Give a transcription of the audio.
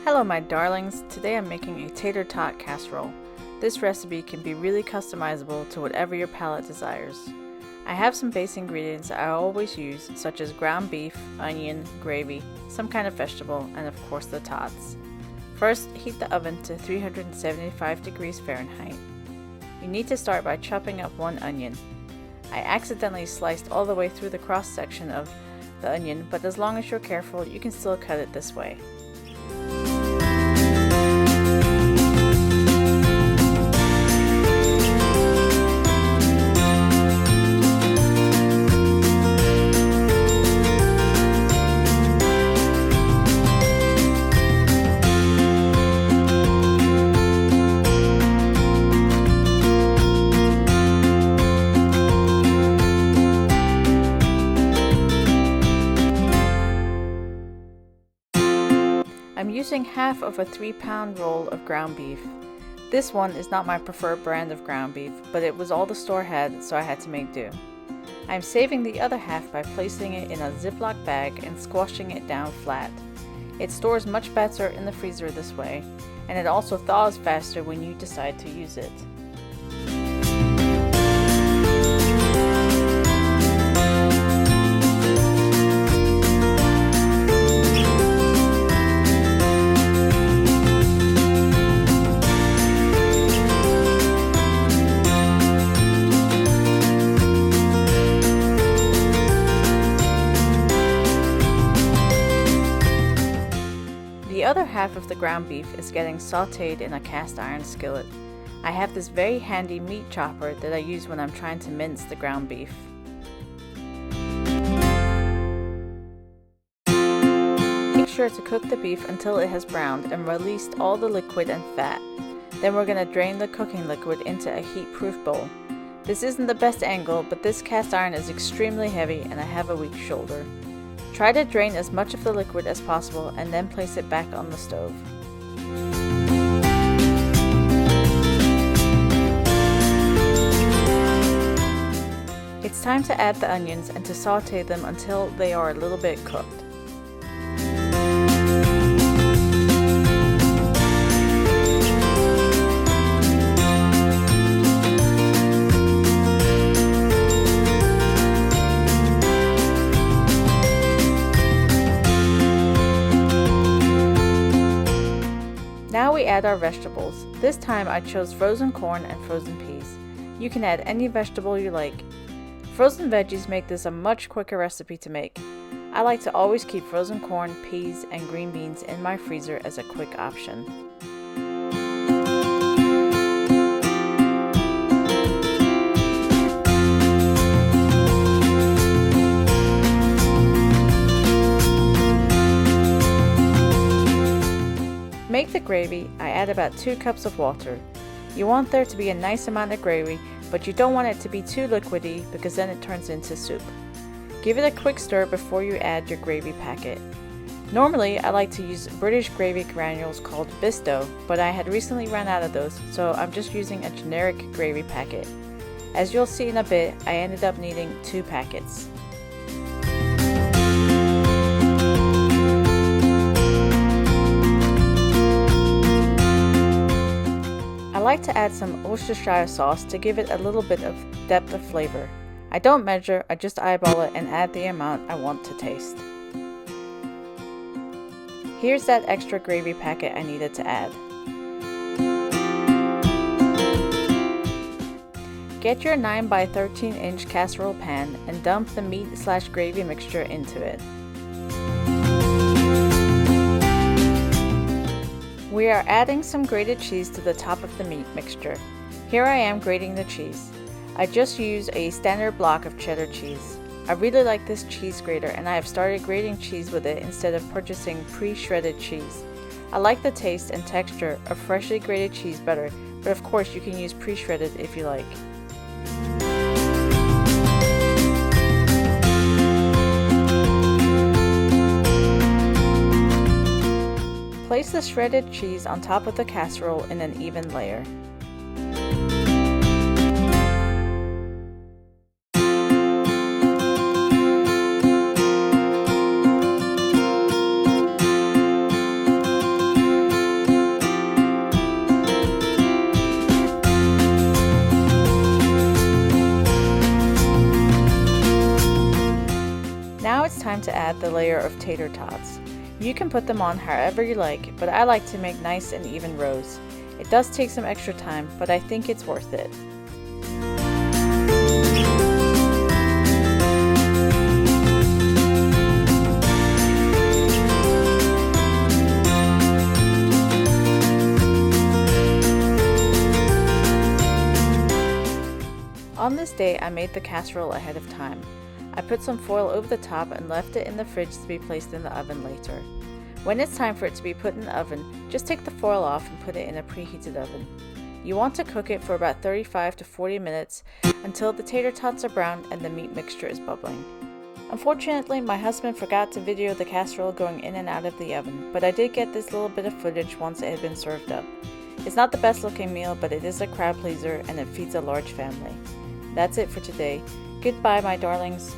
Hello my darlings, today I'm making a tater tot casserole. This recipe can be really customizable to whatever your palate desires. I have some base ingredients I always use, such as ground beef, onion, gravy, some kind of vegetable, and of course the tots. First, heat the oven to 375 degrees Fahrenheit. You need to start by chopping up one onion. I accidentally sliced all the way through the cross section of the onion, but as long as you're careful, you can still cut it this way. I'm using half of a 3-pound roll of ground beef. This one is not my preferred brand of ground beef, but it was all the store had, so I had to make do. I'm saving the other half by placing it in a Ziploc bag and squashing it down flat. It stores much better in the freezer this way, and it also thaws faster when you decide to use it. The other half of the ground beef is getting sautéed in a cast iron skillet. I have this very handy meat chopper that I use when I'm trying to mince the ground beef. Make sure to cook the beef until it has browned and released all the liquid and fat. Then we're going to drain the cooking liquid into a heat-proof bowl. This isn't the best angle, but this cast iron is extremely heavy and I have a weak shoulder. Try to drain as much of the liquid as possible and then place it back on the stove. It's time to add the onions and to sauté them until they are a little bit cooked. Now we add our vegetables. This time I chose frozen corn and frozen peas. You can add any vegetable you like. Frozen veggies make this a much quicker recipe to make. I like to always keep frozen corn, peas, and green beans in my freezer as a quick option. Make the gravy. I add about 2 cups of water. You want there to be a nice amount of gravy, but you don't want it to be too liquidy because then it turns into soup. Give it a quick stir before you add your gravy packet. Normally I like to use British gravy granules called Bisto, but I had recently run out of those, so I'm just using a generic gravy packet. As you'll see in a bit, I ended up needing 2 packets. I like to add some Worcestershire sauce to give it a little bit of depth of flavor. I don't measure, I just eyeball it and add the amount I want to taste. Here's that extra gravy packet I needed to add. Get your 9 by 13 inch casserole pan and dump the meat/gravy mixture into it. We are adding some grated cheese to the top of the meat mixture. Here I am grating the cheese. I just use a standard block of cheddar cheese. I really like this cheese grater and I have started grating cheese with it instead of purchasing pre-shredded cheese. I like the taste and texture of freshly grated cheese better, but of course you can use pre-shredded if you like. Place the shredded cheese on top of the casserole in an even layer. add the layer of tater tots. You can put them on however you like, but I like to make nice and even rows. It does take some extra time, but I think it's worth it. On this day, I made the casserole ahead of time. I put some foil over the top and left it in the fridge to be placed in the oven later. When it's time for it to be put in the oven, just take the foil off and put it in a preheated oven. You want to cook it for about 35 to 40 minutes until the tater tots are brown and the meat mixture is bubbling. Unfortunately, my husband forgot to video the casserole going in and out of the oven, but I did get this little bit of footage once it had been served up. It's not the best looking meal, but it is a crowd pleaser and it feeds a large family. That's it for today. Goodbye, my darlings.